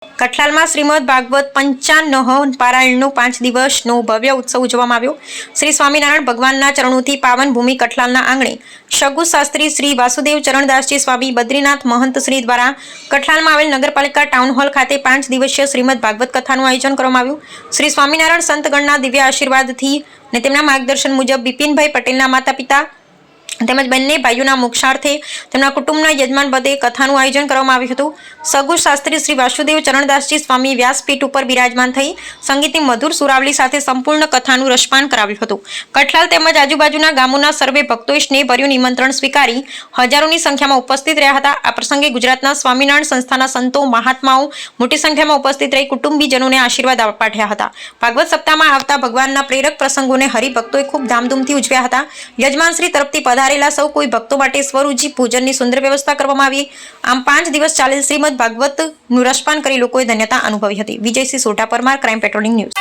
कठलाल में श्रीमद भागवत पंचानन पारायण 5 दिवसनो भव्य उत्सव उजववामां आव्यो। श्री स्वामीनारायण भगवानना चरणोथी पावन भूमि कठलालना आंगणे शगु शास्त्री श्री वासुदेव चरणदासजी स्वामी बद्रीनाथ महंत श्री द्वारा कठलाल में आवेल नगरपालिका टाउन हॉल खाते 5 दिवसीय श्रीमद भागवत कथानुं आयोजन करवामां आव्युं। श्री स्वामीनारायण संतगणना दिव्य आशीर्वादथी ने तेमना मार्गदर्शन मुजब बिपिनभाई पटेलना माता पिता તેમજ બંને ભાઈઓના મોક્ષાર્થે તેમના કુટુંબના યજમાન પદે કથાનું આયોજન કરવામાં આવ્યું હતું। સગુ શાસ્ત્રી શ્રી વાસુદેવ ચરણદાસજી સ્વામી વ્યાસપીઠ ઉપર બિરાજમાન થઈ સંગીતની મધુર સુરાવલી સાથે સંપૂર્ણ કથાનું રસપાન કરાવ્યું હતું। કઠલાલ તેમજ આજુબાજુના ગામોના સર્વે ભક્તોએ સ્નેહભર્યું નિમંત્રણ સ્વીકારી હજારોની સંખ્યામાં ઉપસ્થિત રહ્યા હતા। આ પ્રસંગે ગુજરાતના સ્વામિનારાયણ સંસ્થાના સંતો મહાત્માઓ મોટી સંખ્યામાં ઉપસ્થિત રહી કુટુંબીજનોને આશીર્વાદ પાઠવ્યા હતા। ભાગવત સપ્તાહમાં આવતા ભગવાનના પ્રેરક પ્રસંગોને હરિભક્તોએ ખૂબ ધામધૂમથી ઉજવ્યા હતા। યજમાનશ્રી તરફથી पधारेला सौ कोई भक्तों माटे स्वरूची भोजन की सुंदर व्यवस्था करवामां आवी। आम 5 दिवस चालेल श्रीमद भागवत नुं रसपान करी लोकोए धन्यता अनुभवी हती। Vijaysinh Sodha, Parmar, crime patrolling news.